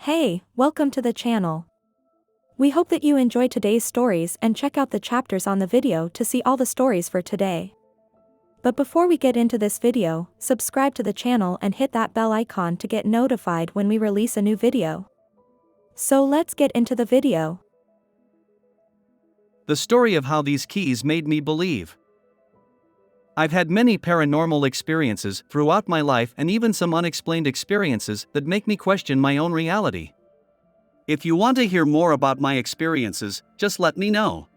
Hey, welcome to the channel. We hope that you enjoy today's stories and check out the chapters on the video to see all the stories for today. But before we get into this video, subscribe to the channel and hit that bell icon to get notified when we release a new video. So let's get into the video. The story of how these keys made me believe. I've had many paranormal experiences throughout my life and even some unexplained experiences that make me question my own reality. If you want to hear more about my experiences, just let me know.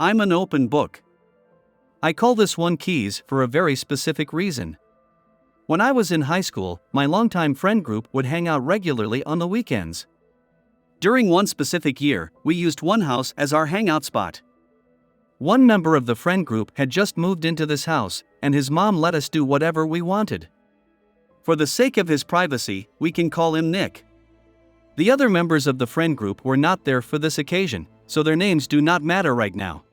I'm an open book. I call this one keys for a very specific reason. When I was in high school, my longtime friend group would hang out regularly on the weekends. During one specific year, we used one house as our hangout spot. One member of the friend group had just moved into this house, and his mom let us do whatever we wanted. For the sake of his privacy, we can call him Nick. The other members of the friend group were not there for this occasion, so their names do not matter right now.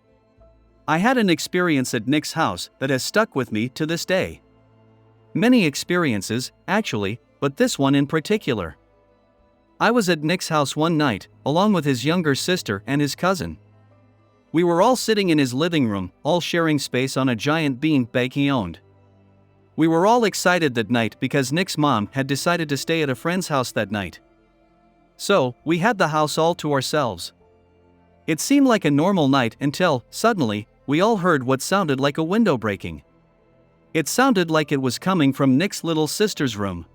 I had an experience at Nick's house that has stuck with me to this day. Many experiences, actually, but this one in particular. I was at Nick's house one night, along with his younger sister and his cousin. We were all sitting in his living room, all sharing space on a giant bean bag he owned. We were all excited that night because Nick's mom had decided to stay at a friend's house that night. So, we had the house all to ourselves. It seemed like a normal night until, suddenly, we all heard what sounded like a window breaking. It sounded like it was coming from Nick's little sister's room.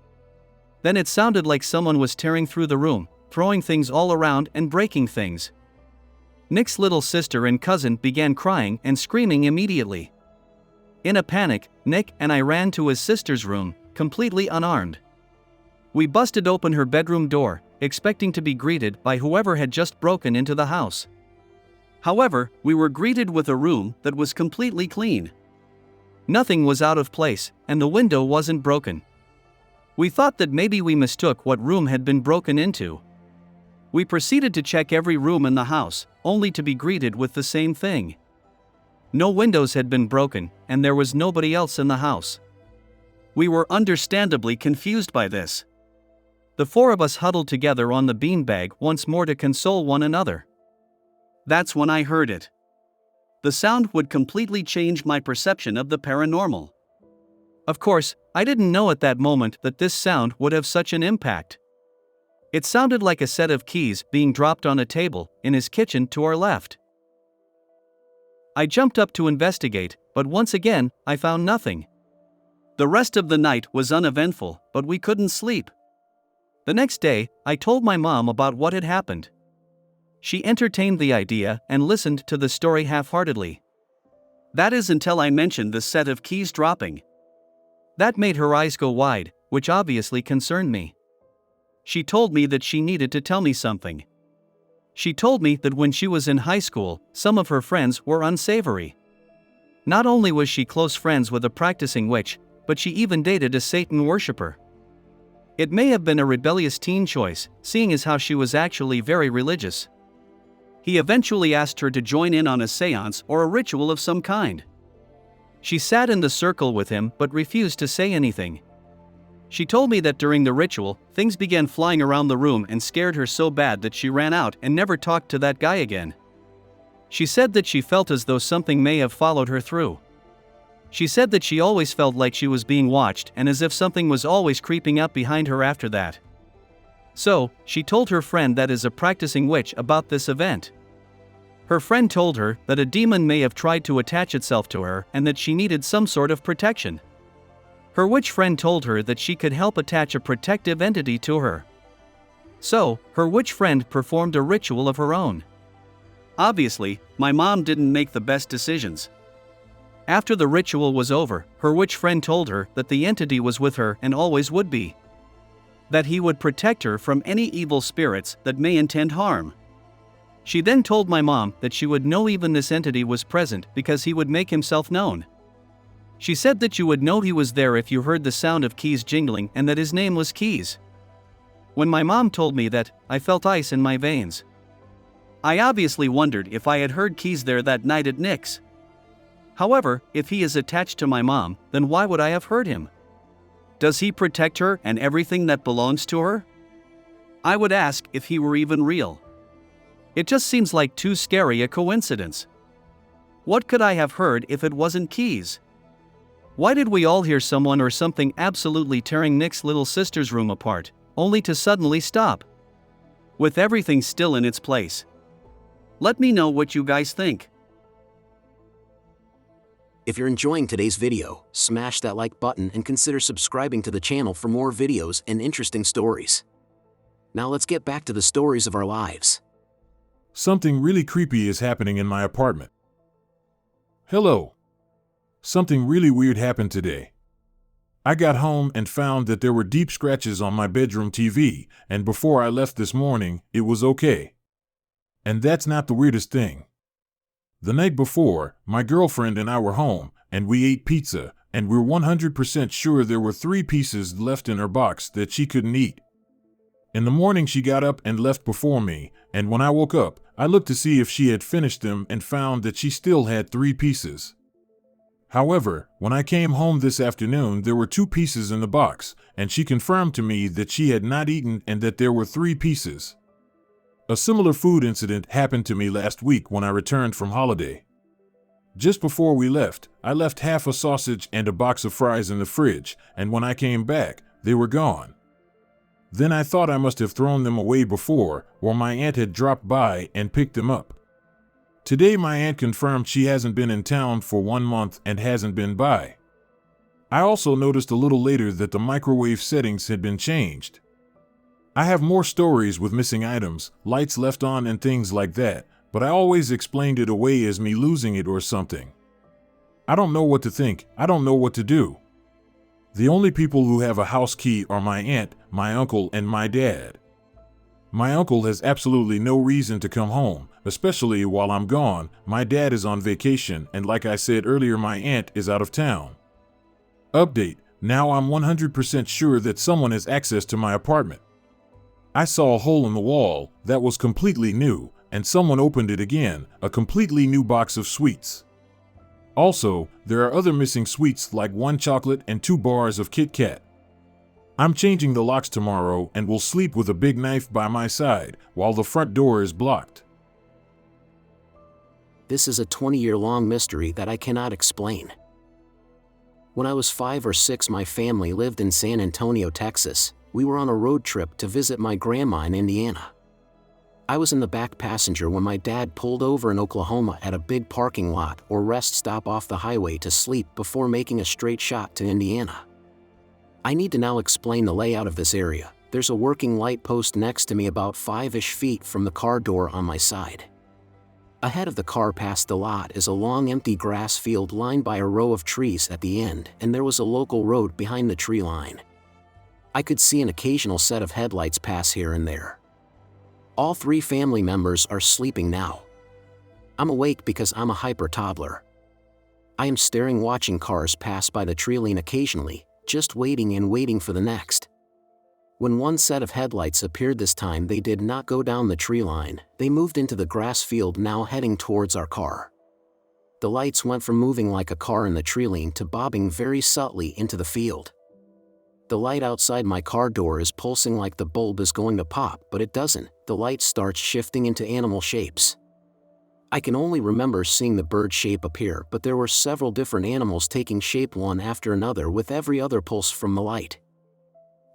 Then it sounded like someone was tearing through the room, throwing things all around and breaking things. Nick's little sister and cousin began crying and screaming immediately. In a panic, Nick and I ran to his sister's room, completely unarmed. We busted open her bedroom door, expecting to be greeted by whoever had just broken into the house. However, we were greeted with a room that was completely clean. Nothing was out of place, and the window wasn't broken. We thought that maybe we mistook what room had been broken into. We proceeded to check every room in the house, only to be greeted with the same thing. No windows had been broken, and there was nobody else in the house. We were understandably confused by this. The four of us huddled together on the beanbag once more to console one another. That's when I heard it. The sound would completely change my perception of the paranormal. Of course, I didn't know at that moment that this sound would have such an impact. It sounded like a set of keys being dropped on a table in his kitchen to our left. I jumped up to investigate, but once again, I found nothing. The rest of the night was uneventful, but we couldn't sleep. The next day, I told my mom about what had happened. She entertained the idea and listened to the story half-heartedly. That is until I mentioned the set of keys dropping. That made her eyes go wide, which obviously concerned me. She told me that she needed to tell me something. She told me that when she was in high school, some of her friends were unsavory. Not only was she close friends with a practicing witch, but she even dated a Satan worshiper. It may have been a rebellious teen choice, seeing as how she was actually very religious. He eventually asked her to join in on a seance or a ritual of some kind. She sat in the circle with him but refused to say anything. She told me that during the ritual, things began flying around the room and scared her so bad that she ran out and never talked to that guy again. She said that she felt as though something may have followed her through. She said that she always felt like she was being watched and as if something was always creeping up behind her after that. So, she told her friend that is a practicing witch about this event. Her friend told her that a demon may have tried to attach itself to her and that she needed some sort of protection. Her witch friend told her that she could help attach a protective entity to her. So, her witch friend performed a ritual of her own. Obviously, my mom didn't make the best decisions. After the ritual was over, her witch friend told her that the entity was with her and always would be. That he would protect her from any evil spirits that may intend harm. She then told my mom that she would know even this entity was present because he would make himself known. She said that you would know he was there if you heard the sound of keys jingling and that his name was Keys. When my mom told me that, I felt ice in my veins. I obviously wondered if I had heard Keys there that night at Nick's. However, if he is attached to my mom, then why would I have heard him? Does he protect her and everything that belongs to her? I would ask if he were even real. It just seems like too scary a coincidence. What could I have heard if it wasn't keys? Why did we all hear someone or something absolutely tearing Nick's little sister's room apart, only to suddenly stop? With everything still in its place. Let me know what you guys think. If you're enjoying today's video, smash that like button and consider subscribing to the channel for more videos and interesting stories. Now let's get back to the stories of our lives. Something really creepy is happening in my apartment. Hello. Something really weird happened today. I got home and found that there were deep scratches on my bedroom TV, and before I left this morning, it was okay. And that's not the weirdest thing. The night before, my girlfriend and I were home, and we ate pizza, and we're 100% sure there were 3 pieces left in her box that she couldn't eat. In the morning she got up and left before me, and when I woke up, I looked to see if she had finished them and found that she still had 3 pieces. However, when I came home this afternoon, there were 2 pieces in the box, and she confirmed to me that she had not eaten and that there were 3 pieces. A similar food incident happened to me last week when I returned from holiday. Just before we left, I left half a sausage and a box of fries in the fridge, and when I came back, they were gone. Then I thought I must have thrown them away before, or my aunt had dropped by and picked them up. Today my aunt confirmed she hasn't been in town for 1 month and hasn't been by. I also noticed a little later that the microwave settings had been changed. I have more stories with missing items, lights left on and things like that, but I always explained it away as me losing it or something. I don't know what to think, I don't know what to do. The only people who have a house key are my aunt, my uncle, and my dad. My uncle has absolutely no reason to come home, especially while I'm gone. My dad is on vacation, and like I said earlier, my aunt is out of town. Update: now I'm 100% sure that someone has access to my apartment. I saw a hole in the wall that was completely new, and someone opened it again, a completely new box of sweets. Also, there are other missing sweets like 1 chocolate and 2 bars of Kit Kat. I'm changing the locks tomorrow and will sleep with a big knife by my side while the front door is blocked. This is a 20-year-long mystery that I cannot explain. When I was 5 or 6, my family lived in San Antonio, Texas. We were on a road trip to visit my grandma in Indiana. I was in the back passenger when my dad pulled over in Oklahoma at a big parking lot or rest stop off the highway to sleep before making a straight shot to Indiana. I need to now explain the layout of this area. There's a working light post next to me about 5-ish feet from the car door on my side. Ahead of the car past the lot is a long empty grass field lined by a row of trees at the end, and there was a local road behind the tree line. I could see an occasional set of headlights pass here and there. All 3 family members are sleeping now. I'm awake because I'm a hyper toddler. I am staring, watching cars pass by the tree line occasionally, just waiting and waiting for the next. When 1 set of headlights appeared this time, they did not go down the tree line, they moved into the grass field, now heading towards our car. The lights went from moving like a car in the tree line to bobbing very subtly into the field. The light outside my car door is pulsing like the bulb is going to pop, but it doesn't. The light starts shifting into animal shapes. I can only remember seeing the bird shape appear, but there were several different animals taking shape one after another with every other pulse from the light.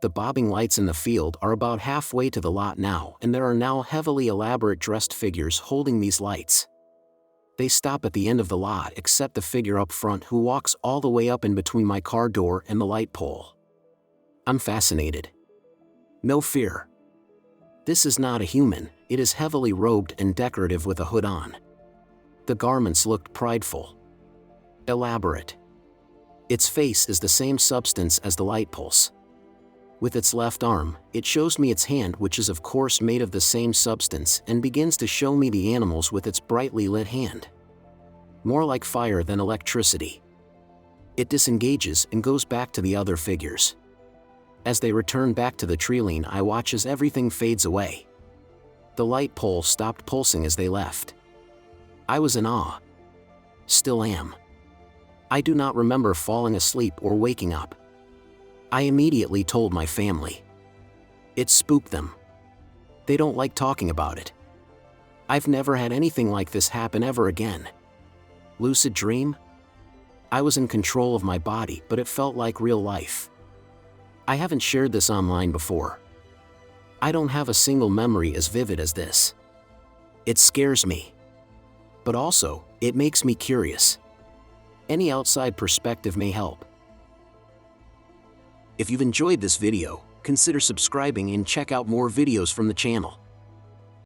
The bobbing lights in the field are about halfway to the lot now, and there are now heavily elaborate dressed figures holding these lights. They stop at the end of the lot except the figure up front who walks all the way up in between my car door and the light pole. I'm fascinated. No fear. This is not a human, it is heavily robed and decorative with a hood on. The garments looked prideful. Elaborate. Its face is the same substance as the light pulse. With its left arm, it shows me its hand, which is of course made of the same substance, and begins to show me the animals with its brightly lit hand. More like fire than electricity. It disengages and goes back to the other figures. As they return back to the tree line, I watch as everything fades away. The light pole stopped pulsing as they left. I was in awe. Still am. I do not remember falling asleep or waking up. I immediately told my family. It spooked them. They don't like talking about it. I've never had anything like this happen ever again. Lucid dream? I was in control of my body, but it felt like real life. I haven't shared this online before. I don't have a single memory as vivid as this. It scares me. But also, it makes me curious. Any outside perspective may help. If you've enjoyed this video, consider subscribing and check out more videos from the channel.